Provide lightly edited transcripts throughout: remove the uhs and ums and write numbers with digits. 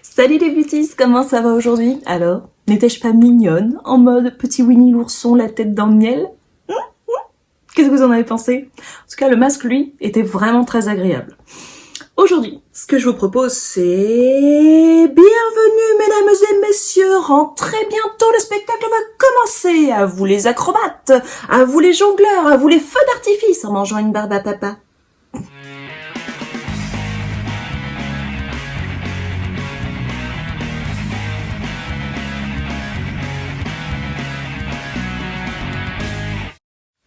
Salut les beauties, comment ça va aujourd'hui? Alors, n'étais-je pas mignonne, en mode petit Winnie l'ourson, la tête dans le miel? Qu'est-ce que vous en avez pensé? En tout cas, le masque, lui, était vraiment très agréable. Aujourd'hui, ce que je vous propose, c'est... Bienvenue, mesdames et messieurs, rentrez bientôt, le spectacle va commencer. À vous les acrobates, à vous les jongleurs, à vous les feux d'artifice en mangeant une barbe à papa.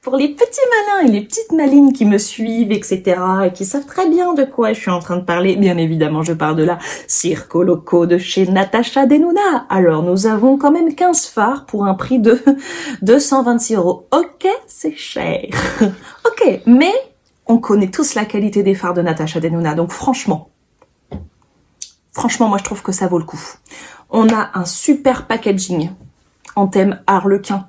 Pour les petits malins et les petites malines qui me suivent, etc., et qui savent très bien de quoi je suis en train de parler, bien évidemment, je parle de la Circo Loco de chez Natasha Denona. Alors, nous avons quand même 15 fards pour un prix de 226 €. Ok, c'est cher. Ok, mais on connaît tous la qualité des fards de Natasha Denona, donc franchement, moi, je trouve que ça vaut le coup. On a un super packaging en thème harlequin,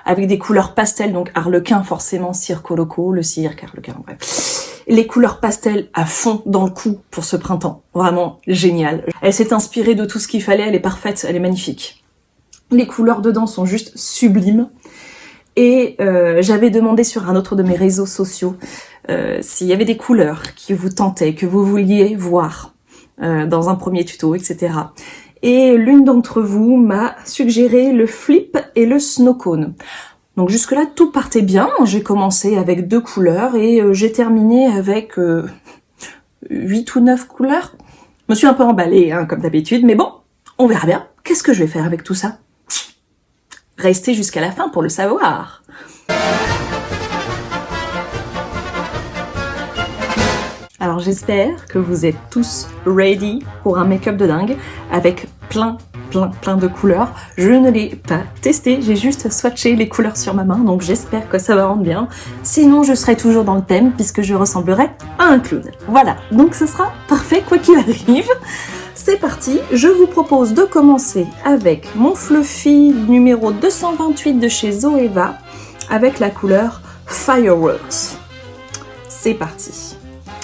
avec des couleurs pastel, donc harlequin forcément, Circo Loco, le cirque, harlequin, bref. Les couleurs pastel à fond dans le coup pour ce printemps, vraiment génial. Elle s'est inspirée de tout ce qu'il fallait, elle est parfaite, elle est magnifique. Les couleurs dedans sont juste sublimes. Et j'avais demandé sur un autre de mes réseaux sociaux s'il y avait des couleurs qui vous tentaient, que vous vouliez voir dans un premier tuto, etc. Et l'une d'entre vous m'a suggéré le flip et le snow cone. Donc jusque-là, tout partait bien. J'ai commencé avec 2 couleurs et j'ai terminé avec 8 ou 9 couleurs. Je me suis un peu emballée, hein, comme d'habitude, mais bon, on verra bien. Qu'est-ce que je vais faire avec tout ça? Restez jusqu'à la fin pour le savoir. Alors j'espère que vous êtes tous ready pour un make-up de dingue avec plein de couleurs. Je ne l'ai pas testé, j'ai juste swatché les couleurs sur ma main, donc j'espère que ça va rendre bien. Sinon je serai toujours dans le thème puisque je ressemblerai à un clown. Voilà, donc ce sera parfait quoi qu'il arrive. C'est parti, je vous propose de commencer avec mon Fluffy numéro 228 de chez Zoeva avec la couleur Fireworks. C'est parti.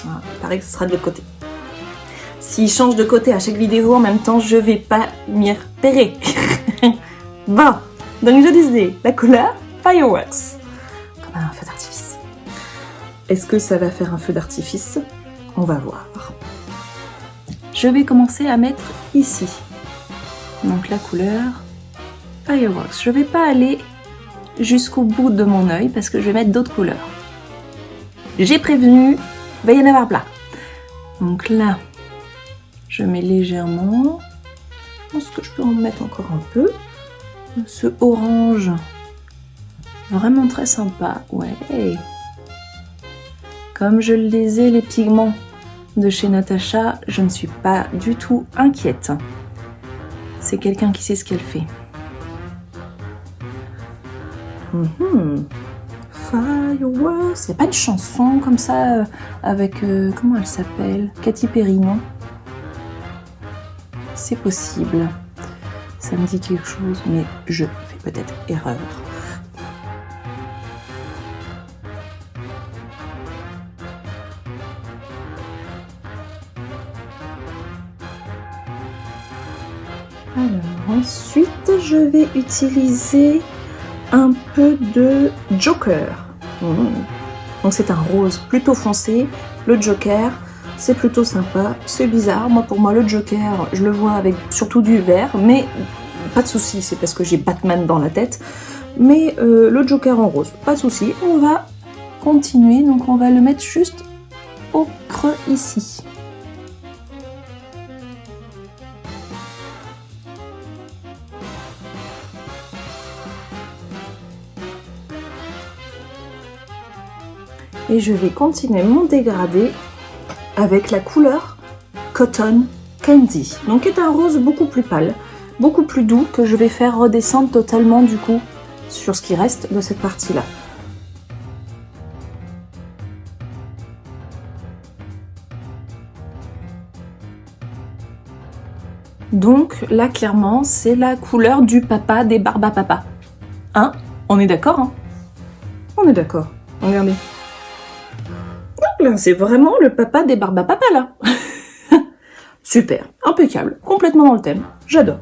Voilà, il paraît que ce sera de l'autre côté. S'il change de côté à chaque vidéo en même temps, je vais pas m'y repérer. Bon, donc je disais, la couleur Fireworks. Comme un feu d'artifice. Est-ce que ça va faire un feu d'artifice? On va voir. Je vais commencer à mettre ici. Donc la couleur Fireworks. Je vais pas aller jusqu'au bout de mon œil parce que je vais mettre d'autres couleurs. J'ai prévenu, va y en avoir plein. Donc là, je mets légèrement. Je pense que je peux en mettre encore un peu. Ce orange, vraiment très sympa. Ouais. Comme je les ai, les pigments de chez Natasha, je ne suis pas du tout inquiète. C'est quelqu'un qui sait ce qu'elle fait. Fireworks, c'est pas une chanson comme ça avec comment elle s'appelle? Katy Perry, non? C'est possible. Ça me dit quelque chose, mais je fais peut-être erreur. Alors ensuite, je vais utiliser un peu de Joker. Donc c'est un rose plutôt foncé. Le Joker, c'est plutôt sympa. C'est bizarre. Pour moi, le Joker, je le vois avec surtout du vert, mais pas de souci. C'est parce que j'ai Batman dans la tête. Mais le Joker en rose, pas de souci. On va continuer. Donc on va le mettre juste au creux ici. Et je vais continuer mon dégradé avec la couleur Cotton Candy. Donc qui est un rose beaucoup plus pâle, beaucoup plus doux, que je vais faire redescendre totalement du coup sur ce qui reste de cette partie-là. Donc là clairement c'est la couleur du papa des barbes à papa. Hein? On est d'accord, hein? On est d'accord. Regardez. Là, c'est vraiment le papa des barbes à papa là. Super, impeccable, complètement dans le thème, j'adore.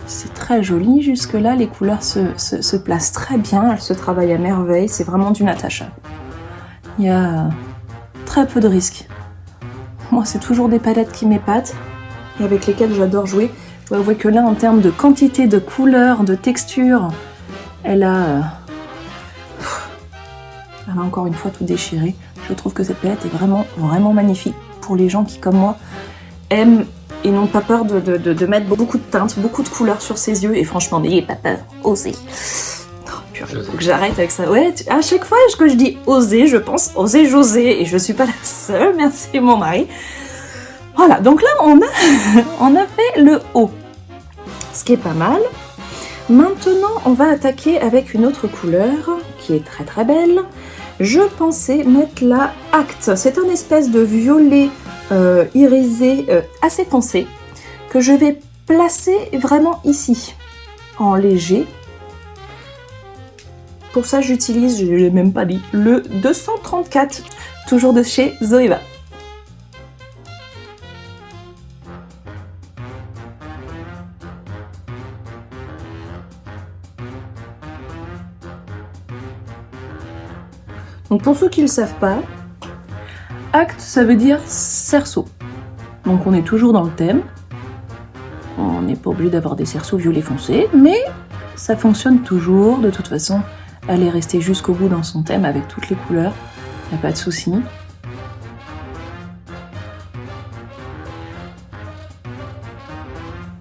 C'est très joli, jusque-là, les couleurs se placent très bien, elles se travaillent à merveille, c'est vraiment du Natasha. Il y a très peu de risques. Moi, c'est toujours des palettes qui m'épatent et avec lesquelles j'adore jouer. Je dois avouer que là, en termes de quantité, de couleurs, de texture, elle a encore une fois tout déchiré. Je trouve que cette palette est vraiment, vraiment magnifique pour les gens qui, comme moi, aiment et n'ont pas peur de mettre beaucoup de teintes, beaucoup de couleurs sur ses yeux. Et franchement, n'ayez pas peur, osez. Oh, purée, faut que j'arrête avec ça. Ouais, à chaque fois que je dis oser, je pense oser José. Et je suis pas la seule, merci mon mari. Voilà, donc là, on a fait le haut. Ce qui est pas mal. Maintenant, on va attaquer avec une autre couleur qui est très très belle. Je pensais mettre la Acte. C'est un espèce de violet irisé assez foncé que je vais placer vraiment ici, en léger. Pour ça, j'utilise, je ne l'ai même pas dit, le 234, toujours de chez Zoeva. Donc pour ceux qui ne le savent pas, Acte, ça veut dire cerceau. Donc on est toujours dans le thème. On n'est pas obligé d'avoir des cerceaux violet foncé, mais ça fonctionne toujours. De toute façon, elle est restée jusqu'au bout dans son thème avec toutes les couleurs. Il n'y a pas de souci.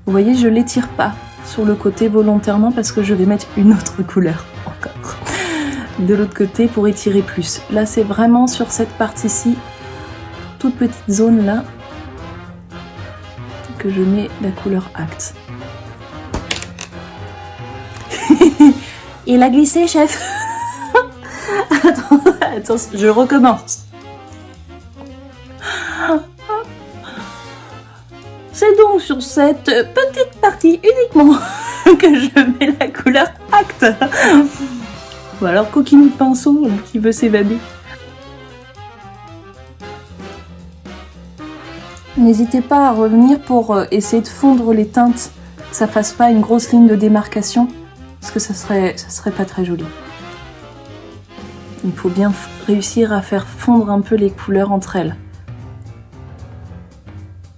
Vous voyez, je ne l'étire pas sur le côté volontairement parce que je vais mettre une autre couleur encore de l'autre côté pour étirer plus. Là, c'est vraiment sur cette partie-ci, toute petite zone là, que je mets la couleur Acte. Il a glissé, chef. Attends, je recommence. C'est donc sur cette petite partie uniquement que je mets la couleur Acte. Ou alors coquine de pinceau qui veut s'évader. N'hésitez pas à revenir pour essayer de fondre les teintes, que ça fasse pas une grosse ligne de démarcation, parce que ça serait pas très joli. Il faut bien réussir à faire fondre un peu les couleurs entre elles.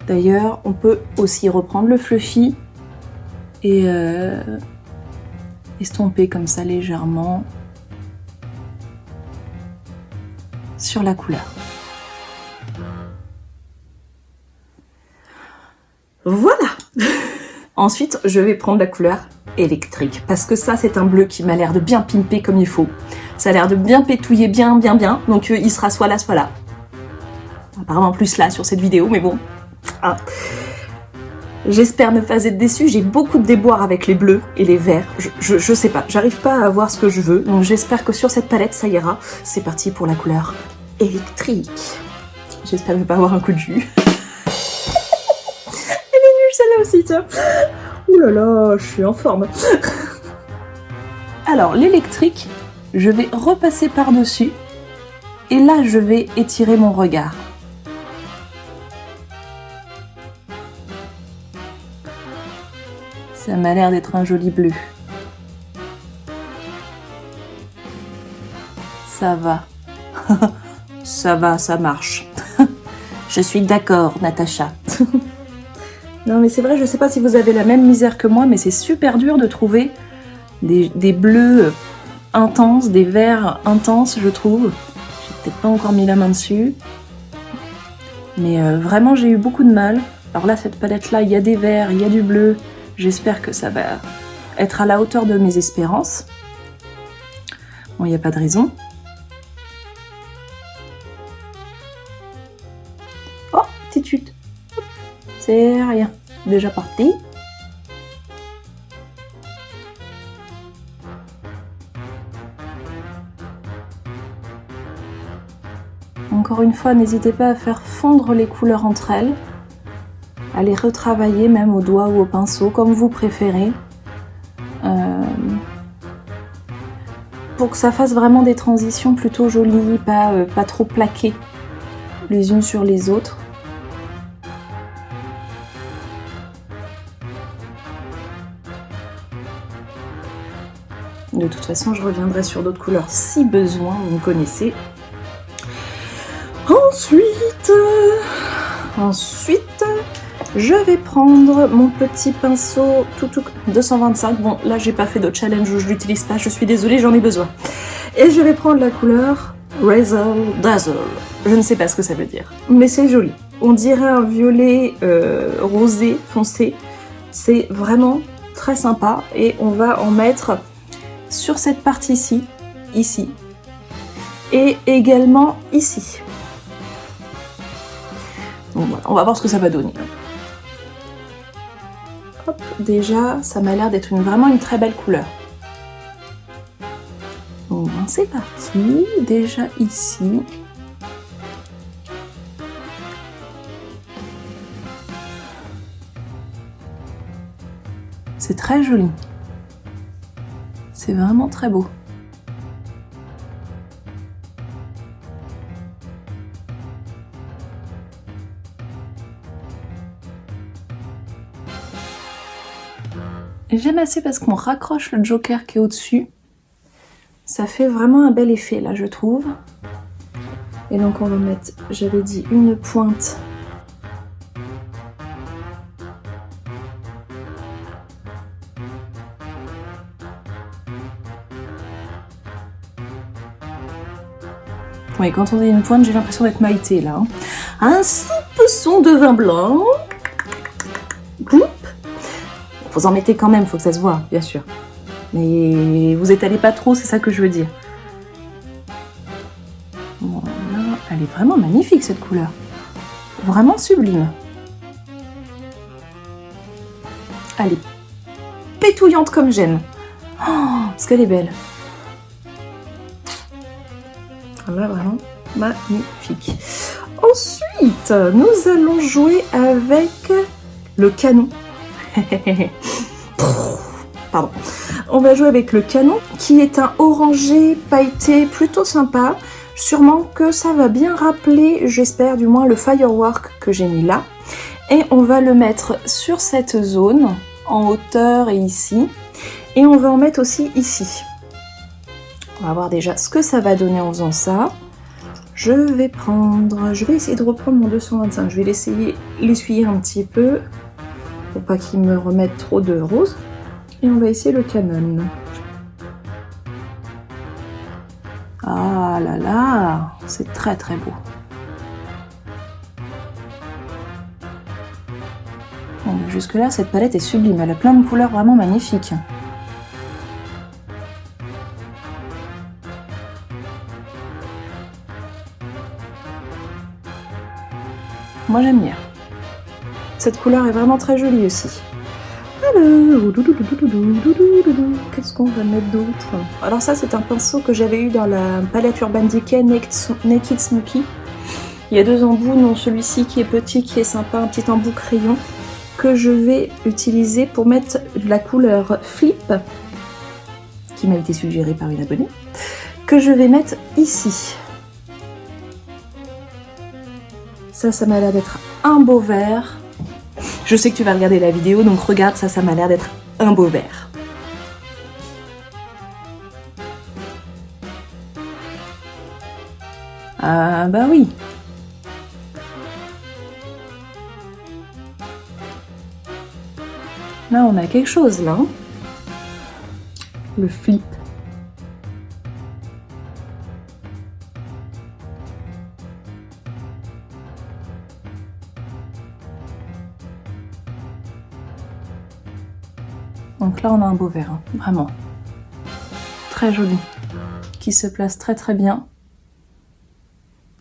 D'ailleurs, on peut aussi reprendre le fluffy et estomper comme ça légèrement sur la couleur. Voilà. Ensuite, je vais prendre la couleur électrique parce que ça, c'est un bleu qui m'a l'air de bien pimper comme il faut. Ça a l'air de bien pétouiller bien. Donc, il sera soit là, soit là. Apparemment plus là sur cette vidéo, mais bon. Ah. J'espère ne pas être déçue. J'ai beaucoup de déboires avec les bleus et les verts. Je sais pas. J'arrive pas à avoir ce que je veux. Donc, j'espère que sur cette palette, ça ira. C'est parti pour la couleur électrique. J'espère ne pas avoir un coup de jus. Celle-là aussi, tiens. Ouh là là, je suis en forme. Alors, l'électrique, je vais repasser par-dessus. Et là, je vais étirer mon regard. Ça m'a l'air d'être un joli bleu. Ça va. Ça va, ça marche. Je suis d'accord, Natacha. Non mais c'est vrai, je sais pas si vous avez la même misère que moi, mais c'est super dur de trouver des bleus intenses, des verts intenses, je trouve. J'ai peut-être pas encore mis la main dessus. Mais vraiment, j'ai eu beaucoup de mal. Alors là, cette palette-là, il y a des verts, il y a du bleu. J'espère que ça va être à la hauteur de mes espérances. Bon, il n'y a pas de raison. Oh, petite chute. C'est rien. Déjà parti. Encore une fois, n'hésitez pas à faire fondre les couleurs entre elles. À les retravailler même au doigt ou au pinceau, comme vous préférez. Pour que ça fasse vraiment des transitions plutôt jolies, pas trop plaquées. les unes sur les autres. De toute façon, je reviendrai sur d'autres couleurs si besoin, vous me connaissez. Ensuite, je vais prendre mon petit pinceau Toutou 225. Bon, là, j'ai pas fait de challenge où je l'utilise pas, je suis désolée, j'en ai besoin. Et je vais prendre la couleur Razzle Dazzle. Je ne sais pas ce que ça veut dire, mais c'est joli. On dirait un violet rosé foncé. C'est vraiment très sympa et on va en mettre sur cette partie-ci, ici, et également ici. Donc voilà, on va voir ce que ça va donner. Hop, déjà, ça m'a l'air d'être vraiment une très belle couleur. Bon, c'est parti. Déjà ici. C'est très joli. C'est vraiment très beau. J'aime assez parce qu'on raccroche le joker qui est au-dessus. Ça fait vraiment un bel effet là, je trouve. Et donc on va mettre, j'avais dit, une pointe. Oui, quand on dit une pointe, j'ai l'impression d'être Maïté là. Hein. Un soupçon de vin blanc. Gloup. Vous en mettez quand même, faut que ça se voit, bien sûr. Mais vous étalez pas trop, c'est ça que je veux dire. Voilà, elle est vraiment magnifique cette couleur. Vraiment sublime. Elle est pétouillante comme j'aime. Oh, parce qu'elle est belle. Là, vraiment magnifique. Ensuite, nous allons jouer avec le canon. Pardon. On va jouer avec le canon, qui est un orangé pailleté plutôt sympa. Sûrement que ça va bien rappeler, j'espère du moins, le firework que j'ai mis là. Et on va le mettre sur cette zone, en hauteur et ici. Et on va en mettre aussi ici. On va voir déjà ce que ça va donner en faisant ça. Je vais essayer de reprendre mon 225. Je vais l'essuyer un petit peu pour pas qu'il me remette trop de rose. Et on va essayer le canon. Ah là là, c'est très très beau. Bon, jusque là, cette palette est sublime. Elle a plein de couleurs vraiment magnifiques. Moi j'aime bien. Cette couleur est vraiment très jolie aussi. Alors, qu'est-ce qu'on va mettre d'autre? Alors ça c'est un pinceau que j'avais eu dans la palette Urban Decay Naked Smoky. Il y a deux embouts, dont celui-ci qui est petit, qui est sympa, un petit embout crayon, que je vais utiliser pour mettre de la couleur Flip, qui m'a été suggérée par une abonnée, que je vais mettre ici. Ça m'a l'air d'être un beau vert. Je sais que tu vas regarder la vidéo, donc regarde, ça m'a l'air d'être un beau vert. Ah bah oui. Là, on a quelque chose, là. Le flip. Donc là, on a un beau vert, hein, vraiment. Très joli. Qui se place très très bien.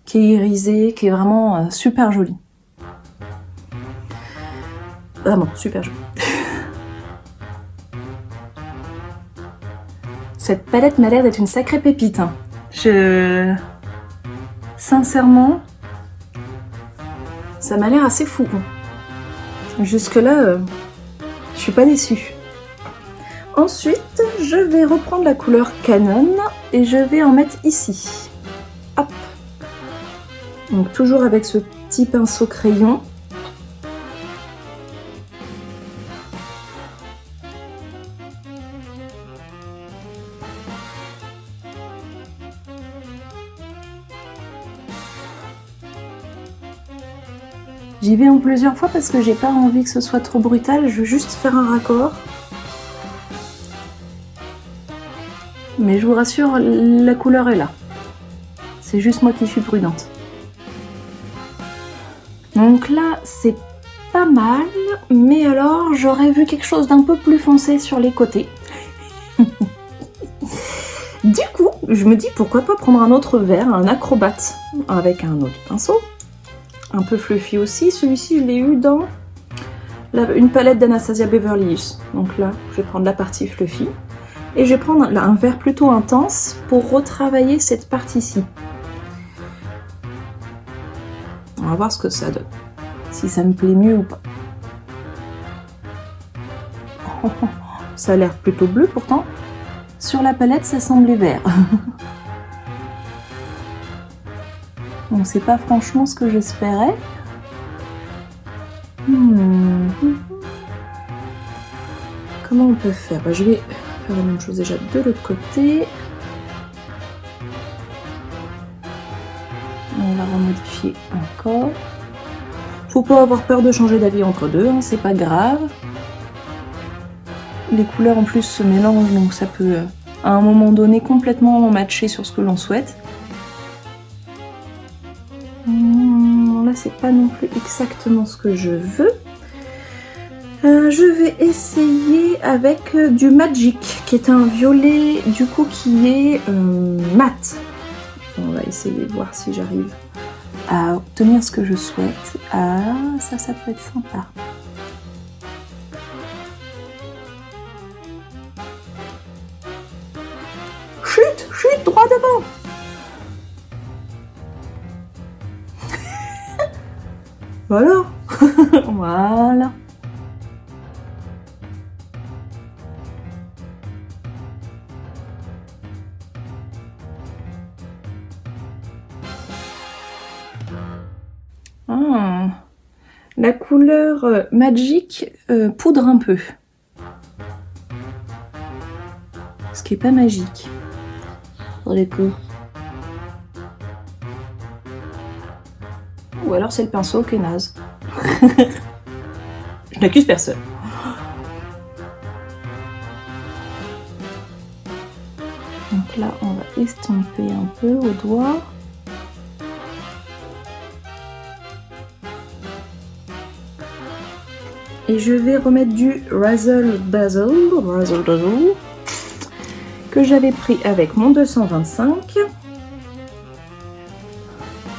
Qui est irisé, qui est vraiment super joli. Vraiment, super joli. Cette palette m'a l'air d'être une sacrée pépite. Hein. Sincèrement, ça m'a l'air assez fou. Jusque-là, je suis pas déçue. Ensuite, je vais reprendre la couleur Canon et je vais en mettre ici. Hop. Donc toujours avec ce petit pinceau crayon. J'y vais en plusieurs fois parce que j'ai pas envie que ce soit trop brutal, je veux juste faire un raccord. Mais je vous rassure, la couleur est là. C'est juste moi qui suis prudente. Donc là, c'est pas mal, mais alors j'aurais vu quelque chose d'un peu plus foncé sur les côtés. Du coup, je me dis pourquoi pas prendre un autre vert, un acrobate, avec un autre pinceau. Un peu fluffy aussi. Celui-ci, je l'ai eu dans une palette d'Anastasia Beverly Hills. Donc là, je vais prendre la partie fluffy. Et je vais prendre là, un vert plutôt intense pour retravailler cette partie-ci. On va voir ce que ça donne. Si ça me plaît mieux ou pas. Oh, ça a l'air plutôt bleu pourtant. Sur la palette, ça semblait vert. Donc c'est pas franchement ce que j'espérais. Comment on peut faire? Je vais faire la même chose déjà de l'autre côté. On va remodifier encore. Faut pas avoir peur de changer d'avis entre deux, hein, c'est pas grave. Les couleurs en plus se mélangent, donc ça peut à un moment donné complètement matcher sur ce que l'on souhaite. Là c'est pas non plus exactement ce que je veux. Je vais essayer avec du Magic, qui est un violet du coup qui est mat. On va essayer de voir si j'arrive à obtenir ce que je souhaite. Ah, ça peut être sympa. Chute, droit devant. Voilà. Voilà. La couleur Magic poudre un peu. Ce qui est pas magique. Pour les coups. Ou alors c'est le pinceau qui est naze. Je n'accuse personne. Donc là, on va estomper un peu au doigt. Et je vais remettre du Razzle Dazzle que j'avais pris avec mon 225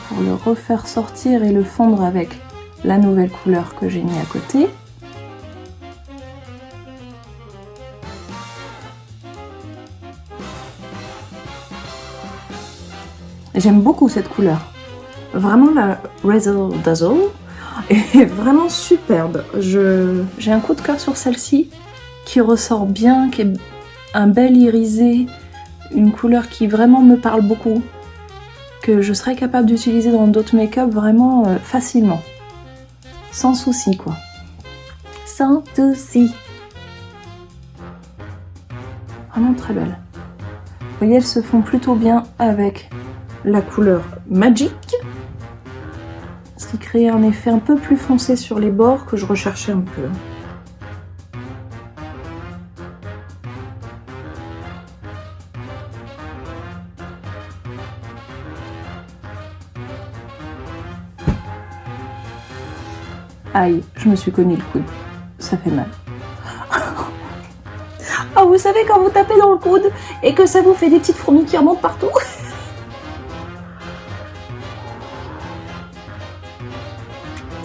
pour le refaire sortir et le fondre avec la nouvelle couleur que j'ai mis à côté. J'aime beaucoup cette couleur. Vraiment la Razzle Dazzle est vraiment superbe. J'ai un coup de cœur sur celle-ci qui ressort bien, qui est un bel irisé, une couleur qui vraiment me parle beaucoup, que je serais capable d'utiliser dans d'autres make-up vraiment facilement. Sans souci quoi. Sans souci. Vraiment très belle. Vous voyez, elles se font plutôt bien avec la couleur Magic, ce qui crée un effet un peu plus foncé sur les bords que je recherchais un peu. Aïe, je me suis cogné le coude. Ça fait mal. Oh, vous savez quand vous tapez dans le coude et que ça vous fait des petites fourmis qui remontent partout?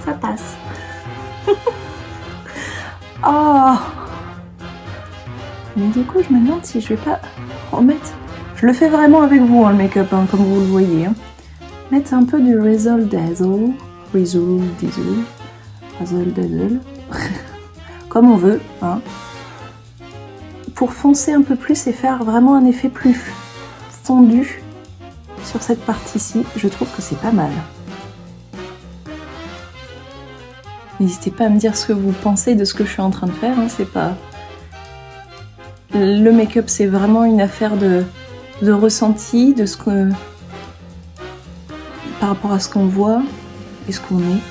Ça passe. Oh. Mais du coup, je me demande si je vais pas remettre... Je le fais vraiment avec vous, hein, le make-up, hein, comme vous le voyez. Hein. Mettre un peu du Razzle Dazzle. Razzle Dazzle. Comme on veut. Hein. Pour foncer un peu plus et faire vraiment un effet plus fondu sur cette partie-ci. Je trouve que c'est pas mal. N'hésitez pas à me dire ce que vous pensez de ce que je suis en train de faire, hein, c'est pas... Le make-up, c'est vraiment une affaire de ressenti, de ce que... par rapport à ce qu'on voit et ce qu'on est.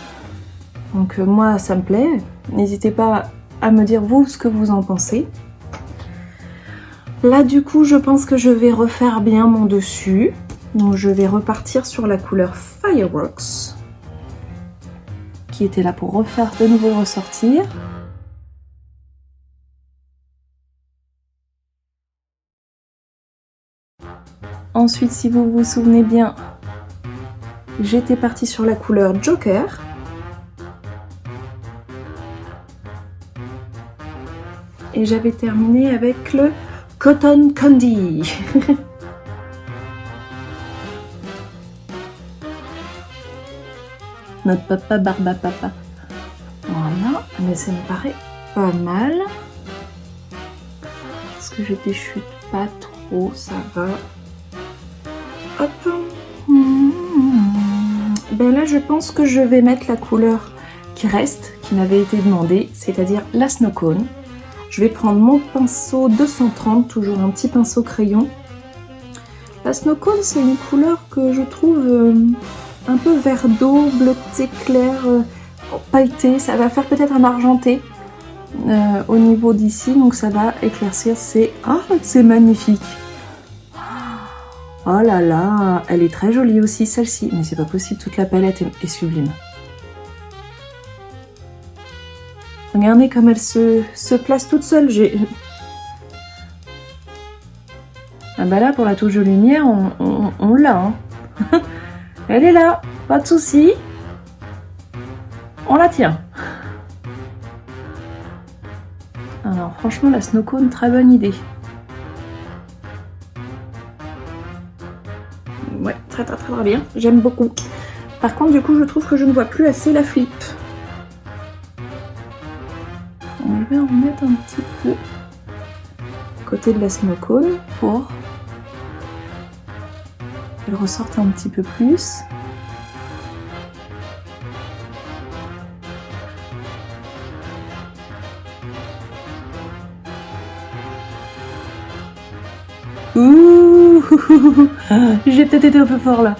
Donc moi, ça me plaît. N'hésitez pas à me dire vous ce que vous en pensez. Là, du coup, je pense que je vais refaire bien mon dessus. Donc je vais repartir sur la couleur Fireworks, qui était là pour refaire de nouveau ressortir. Ensuite, si vous vous souvenez bien, j'étais partie sur la couleur Joker. Et j'avais terminé avec le Cotton Candy. Notre papa Barbapapa. Voilà, mais ça me paraît pas mal. Est-ce que je déchute pas trop? Ça va. Hop. Ben là, je pense que je vais mettre la couleur qui reste, qui m'avait été demandée, c'est-à-dire la Snow Cone. Je vais prendre mon pinceau 230, toujours un petit pinceau crayon. La Snow Cone, c'est une couleur que je trouve un peu vert d'eau, bleuté clair, pailleté. Ça va faire peut-être un argenté au niveau d'ici, donc ça va éclaircir. C'est magnifique. Oh là là, elle est très jolie aussi celle-ci, mais c'est pas possible, toute la palette est sublime. Regardez comme elle se place toute seule. Ah bah là, pour la touche de lumière, on l'a. Hein. Elle est là, pas de souci. On la tient. Alors franchement, la Snow Cone, très bonne idée. Ouais, très bien. J'aime beaucoup. Par contre, du coup, je trouve que je ne vois plus assez la flip. Je vais en mettre un petit peu à côté de la Snow Cone pour qu'elle ressorte un petit peu plus. Ouh, j'ai peut-être été un peu fort là.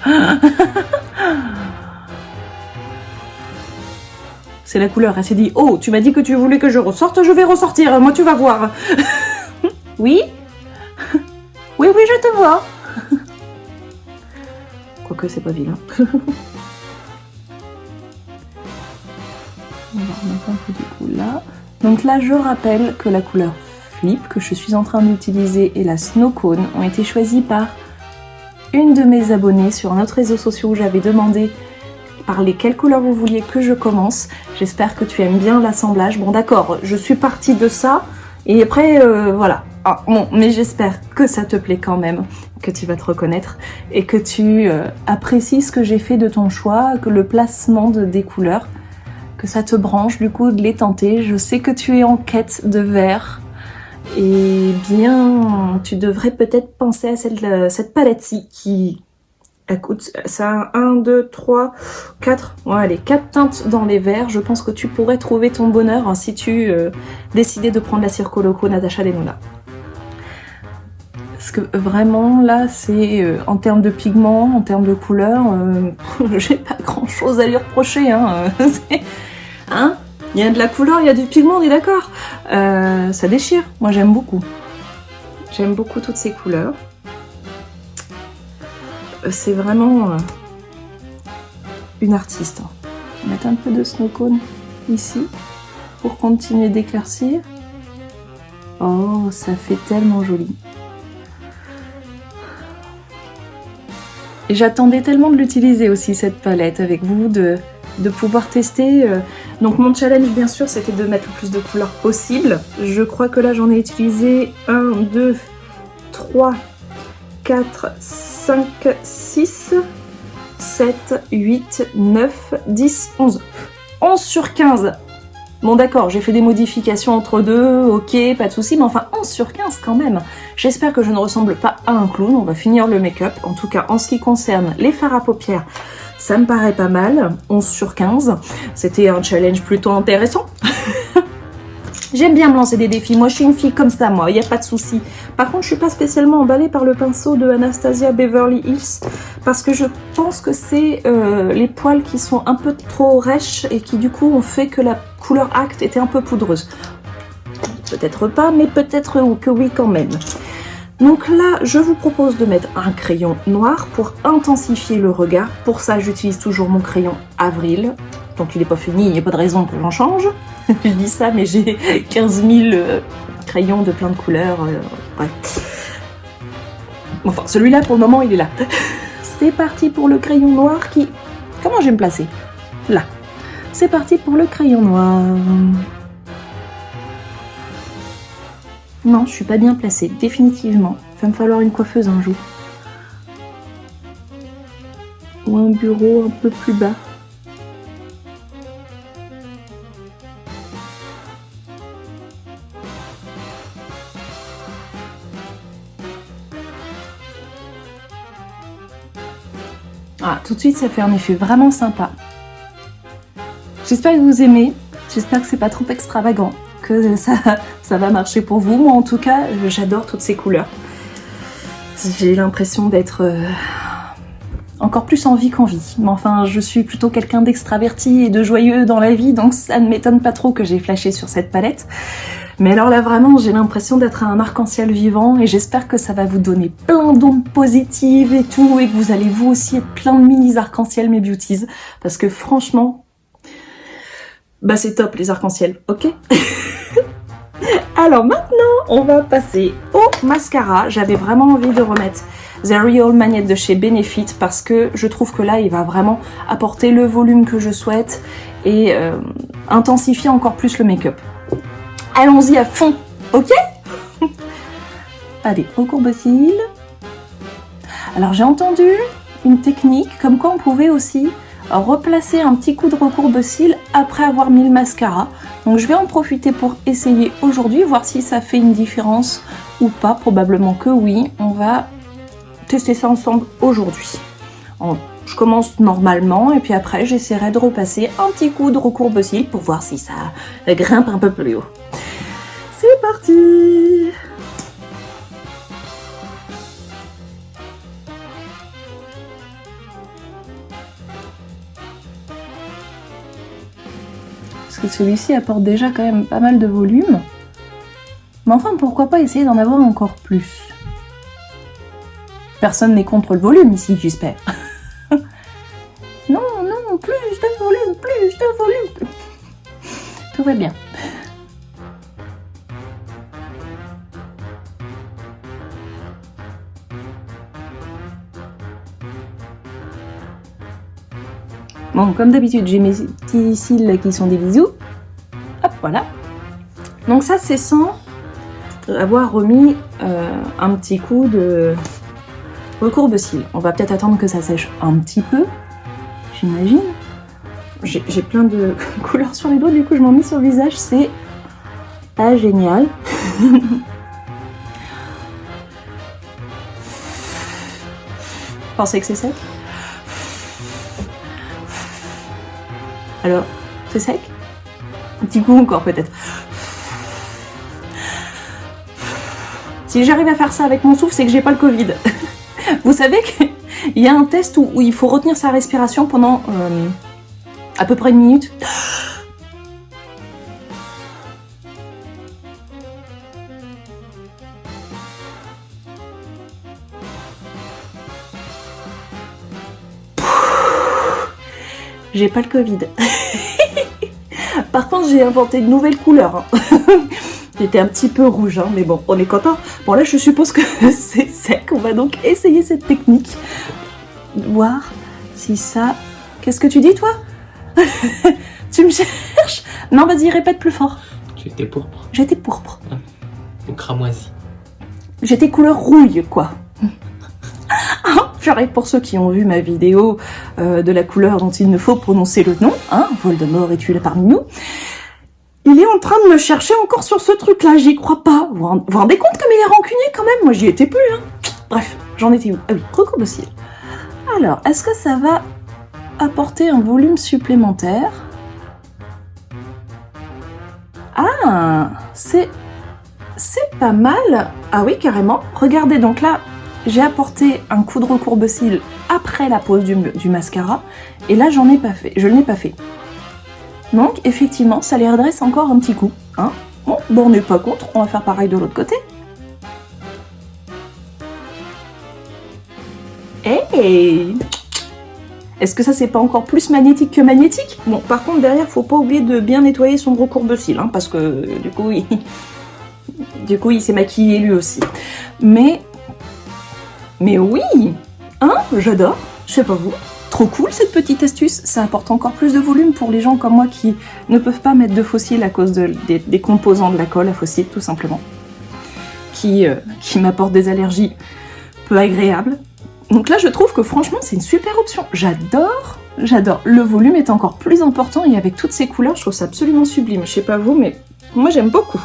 C'est la couleur, elle s'est dit « Oh, tu m'as dit que tu voulais que je ressorte, je vais ressortir, moi tu vas voir. » Oui. Oui, je te vois. Quoique c'est pas vilain. On va remettre un peu du coup là. Donc là, je rappelle que la couleur Flip que je suis en train d'utiliser et la Snow Cone ont été choisis par une de mes abonnées sur notre réseau social où j'avais demandé par lesquelles couleurs vous vouliez que je commence. J'espère que tu aimes bien l'assemblage. Bon d'accord, je suis partie de ça et après voilà. Ah, bon, mais j'espère que ça te plaît quand même, que tu vas te reconnaître et que tu apprécies ce que j'ai fait de ton choix, que le placement des couleurs, que ça te branche du coup de les tenter. Je sais que tu es en quête de vert. Et bien, tu devrais peut-être penser à cette palette-ci qui coûte, ça a 1, 2, 3, 4, allez, 4 teintes dans les verts. Je pense que tu pourrais trouver ton bonheur hein, si tu décidais de prendre la Circo Loco Natasha Denona. Parce que vraiment là, c'est en termes de pigments, en termes de couleurs, j'ai pas grand-chose à lui reprocher. Hein, hein, il y a de la couleur, il y a du pigment, on est d'accord. Ça déchire, moi j'aime beaucoup. J'aime beaucoup toutes ces couleurs. C'est vraiment une artiste. On va mettre un peu de Snow Cone ici pour continuer d'éclaircir. Oh, ça fait tellement joli. Et j'attendais tellement de l'utiliser aussi cette palette avec vous, de pouvoir tester. Donc mon challenge bien sûr c'était de mettre le plus de couleurs possible. Je crois que là j'en ai utilisé 1, 2, 3, 4, 5, 6, 7, 8, 9, 10, 11. 11 sur 15. Bon d'accord, j'ai fait des modifications entre deux, ok, pas de souci, mais enfin 11 sur 15 quand même. J'espère que je ne ressemble pas à un clown, on va finir le make-up. En tout cas, en ce qui concerne les fards à paupières, Ça me paraît pas mal, 11 sur 15. C'était un challenge plutôt intéressant. J'aime bien me lancer des défis, moi je suis une fille comme ça, moi, il n'y a pas de souci. Par contre, je suis pas spécialement emballée par le pinceau de Anastasia Beverly Hills, parce que je pense que c'est les poils qui sont un peu trop rêches et qui du coup ont fait que la couleur Act était un peu poudreuse. Peut-être pas, mais peut-être que oui quand même. Donc là, je vous propose de mettre un crayon noir pour intensifier le regard. Pour ça, j'utilise toujours mon crayon Avril. Donc il n'est pas fini, il n'y a pas de raison que j'en change. Je dis ça, mais j'ai 15 000 crayons de plein de couleurs. Bref. Enfin, celui-là, pour le moment, il est là. C'est parti pour le crayon noir qui... Comment je vais me placer? Là. C'est parti pour le crayon noir. Non, je suis pas bien placée, définitivement. Il va me falloir une coiffeuse un jour. Ou un bureau un peu plus bas. Ah, tout de suite, ça fait un effet vraiment sympa. J'espère que vous aimez. J'espère que c'est pas trop extravagant, que ça va marcher pour vous. Moi, en tout cas, j'adore toutes ces couleurs. J'ai l'impression d'être encore plus en vie qu'en vie. Mais enfin, je suis plutôt quelqu'un d'extraverti et de joyeux dans la vie, donc ça ne m'étonne pas trop que j'ai flashé sur cette palette. Mais alors là, vraiment, j'ai l'impression d'être un arc-en-ciel vivant et j'espère que ça va vous donner plein d'ondes positives et tout, et que vous allez vous aussi être plein de mini arc-en-ciel, mes beauties. Parce que franchement, bah c'est top les arcs-en-ciel, ok? Alors maintenant, on va passer au mascara. J'avais vraiment envie de remettre The Real Magnet de chez Benefit parce que je trouve que là, il va vraiment apporter le volume que je souhaite et intensifier encore plus le make-up. Allons-y à fond, ok? Allez, recourbe-cils. Alors j'ai entendu une technique comme quoi on pouvait aussi replacer un petit coup de recourbe-cils après avoir mis le mascara. Donc je vais en profiter pour essayer aujourd'hui, voir si ça fait une différence ou pas. Probablement que oui. On va tester ça ensemble aujourd'hui. Je commence normalement et puis après j'essaierai de repasser un petit coup de recourbe-cils pour voir si ça grimpe un peu plus haut. C'est parti! Parce que celui-ci apporte déjà quand même pas mal de volume. Mais enfin, pourquoi pas essayer d'en avoir encore plus? Personne n'est contre le volume ici, j'espère. Non, non, plus de volume, plus de volume. Tout va bien. Bon, comme d'habitude, j'ai mes petits cils qui sont des bisous. Hop, voilà. Donc ça, c'est sans avoir remis un petit coup de recourbe-cils. On va peut-être attendre que ça sèche un petit peu, j'imagine. J'ai plein de couleurs sur les doigts, du coup je m'en mets sur le visage, c'est pas génial. Pensez que c'est sec? Alors, c'est sec? Un petit coup encore peut-être. Si j'arrive à faire ça avec mon souffle, c'est que j'ai pas le Covid. Vous savez qu'il y a un test où il faut retenir sa respiration pendant à peu près une minute. J'ai pas le Covid. Par contre, j'ai inventé une nouvelle couleur. J'étais un petit peu rouge, hein, mais bon, on est content. Bon, là, je suppose que c'est sec. On va donc essayer cette technique. Voir si ça... Qu'est-ce que tu dis, toi? Tu me cherches? Non, vas-y, répète plus fort. J'étais pourpre. J'étais pourpre. Ou cramoisi. J'étais couleur rouille, quoi. J'arrête pour ceux qui ont vu ma vidéo de la couleur dont il ne faut prononcer le nom. Hein, Voldemort est-tu là parmi nous? Il est en train de me chercher encore sur ce truc-là, j'y crois pas. Vous vous rendez compte comme il est rancunier quand même? Moi, j'y étais plus, hein. Bref, j'en étais où? Ah oui, recourbe-cils. Alors, est-ce que ça va apporter un volume supplémentaire. Ah, c'est pas mal. Ah oui, carrément. Regardez, donc là, j'ai apporté un coup de recourbe-cils après la pose du mascara, et là, je ne l'ai pas fait. Donc, effectivement, ça les redresse encore un petit coup. Hein. Bon, on n'est pas contre, on va faire pareil de l'autre côté. Hey! Est-ce que ça, c'est pas encore plus magnétique que magnétique? Bon, par contre, derrière, faut pas oublier de bien nettoyer son recourbe-cils, hein, parce que, du coup, il s'est maquillé lui aussi. Mais oui! Hein? J'adore! Je sais pas vous. Trop cool cette petite astuce, ça apporte encore plus de volume pour les gens comme moi qui ne peuvent pas mettre de faux cils à cause des composants de la colle à faux cils, tout simplement, qui m'apportent des allergies peu agréables. Donc là, je trouve que franchement, c'est une super option. J'adore. Le volume est encore plus important et avec toutes ces couleurs, je trouve ça absolument sublime. Je sais pas vous, mais moi j'aime beaucoup.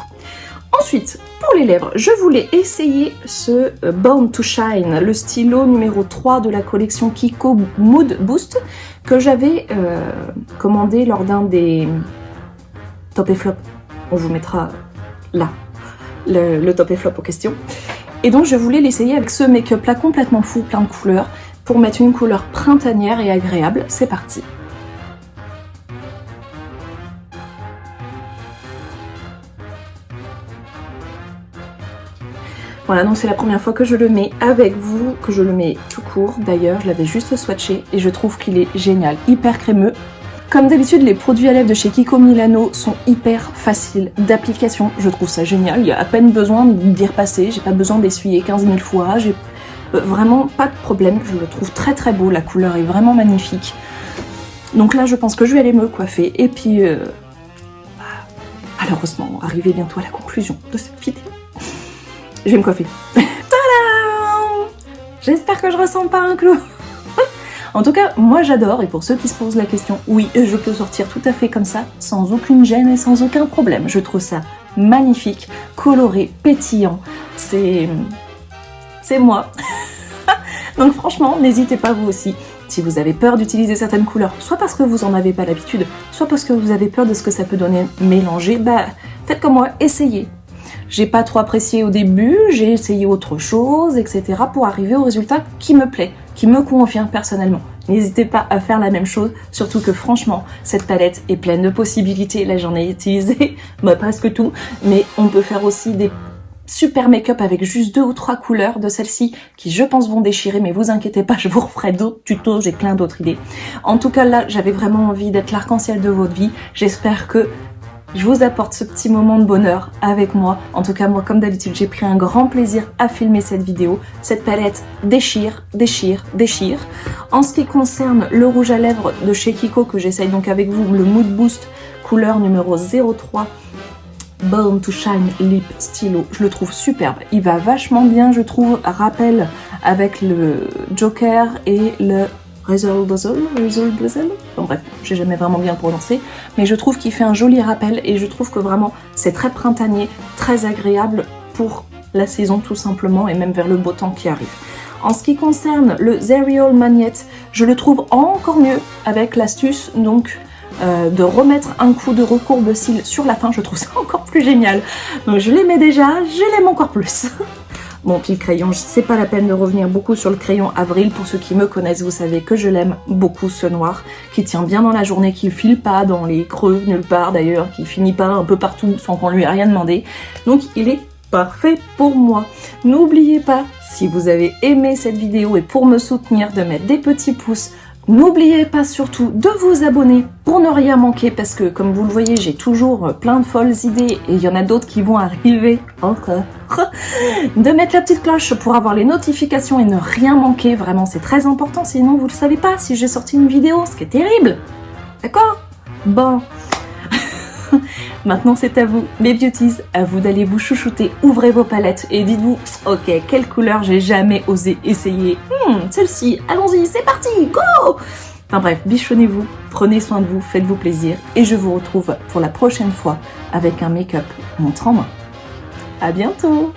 Ensuite, pour les lèvres, je voulais essayer ce Born to Shine, le stylo numéro 3 de la collection Kiko Mood Boost que j'avais commandé lors d'un des top et flop. On vous mettra là le top et flop aux questions. Et donc je voulais l'essayer avec ce make-up là complètement fou, plein de couleurs, pour mettre une couleur printanière et agréable. C'est parti. Voilà, donc c'est la première fois que je le mets avec vous, que je le mets tout court. D'ailleurs, je l'avais juste swatché et je trouve qu'il est génial, hyper crémeux. Comme d'habitude, les produits à lèvres de chez Kiko Milano sont hyper faciles d'application. Je trouve ça génial, il y a à peine besoin d'y repasser, j'ai pas besoin d'essuyer 15 000 fois, j'ai vraiment pas de problème. Je le trouve très très beau, la couleur est vraiment magnifique. Donc là, je pense que je vais aller me coiffer et puis malheureusement, arriver bientôt à la conclusion de cette vidéo. Je vais me coiffer. Tadam! J'espère que je ressemble pas à un clou. En tout cas, moi j'adore, et pour ceux qui se posent la question, oui, je peux sortir tout à fait comme ça, sans aucune gêne et sans aucun problème. Je trouve ça magnifique, coloré, pétillant. C'est moi. Donc franchement, n'hésitez pas vous aussi. Si vous avez peur d'utiliser certaines couleurs, soit parce que vous en avez pas l'habitude, soit parce que vous avez peur de ce que ça peut donner mélangé, bah faites comme moi, essayez. J'ai pas trop apprécié au début, j'ai essayé autre chose, etc. pour arriver au résultat qui me plaît, qui me convient personnellement. N'hésitez pas à faire la même chose, surtout que franchement, cette palette est pleine de possibilités. Là, j'en ai utilisé presque tout, mais on peut faire aussi des super make-up avec juste 2 ou 3 couleurs de celles-ci qui, je pense, vont déchirer, mais vous inquiétez pas, je vous referai d'autres tutos, j'ai plein d'autres idées. En tout cas, là, j'avais vraiment envie d'être l'arc-en-ciel de votre vie. J'espère que je vous apporte ce petit moment de bonheur avec moi. En tout cas, moi, comme d'habitude, j'ai pris un grand plaisir à filmer cette vidéo. Cette palette déchire, déchire, déchire. En ce qui concerne le rouge à lèvres de chez Kiko, que j'essaye donc avec vous, le Mood Boost, couleur numéro 03, Born to Shine Lip Stylo, je le trouve superbe. Il va vachement bien, je trouve, rappel avec le Joker et le Razzle Dazzle. Bon bref, j'ai jamais vraiment bien prononcé, mais je trouve qu'il fait un joli rappel et je trouve que vraiment c'est très printanier, très agréable pour la saison tout simplement et même vers le beau temps qui arrive. En ce qui concerne le Zerial Magnet, je le trouve encore mieux avec l'astuce donc de remettre un coup de recourbe-cils sur la fin, je trouve ça encore plus génial. Donc je l'aimais déjà, je l'aime encore plus. Bon, puis le crayon, c'est pas la peine de revenir beaucoup sur le crayon Avril. Pour ceux qui me connaissent, vous savez que je l'aime beaucoup, ce noir, qui tient bien dans la journée, qui file pas dans les creux, nulle part d'ailleurs, qui finit pas un peu partout sans qu'on lui ait rien demandé. Donc il est parfait pour moi. N'oubliez pas, si vous avez aimé cette vidéo et pour me soutenir, de mettre des petits pouces. N'oubliez pas surtout de vous abonner pour ne rien manquer parce que comme vous le voyez j'ai toujours plein de folles idées et il y en a d'autres qui vont arriver encore. De mettre la petite cloche pour avoir les notifications et ne rien manquer, vraiment c'est très important sinon vous le savez pas si j'ai sorti une vidéo, ce qui est terrible. D'accord? Bon. Maintenant c'est à vous, mes beauties, à vous d'aller vous chouchouter, ouvrez vos palettes et dites-vous, ok, quelle couleur j'ai jamais osé essayer. Celle-ci, allons-y, c'est parti, go! Enfin bref, bichonnez-vous, prenez soin de vous, faites-vous plaisir et je vous retrouve pour la prochaine fois avec un make-up montre en main. À bientôt!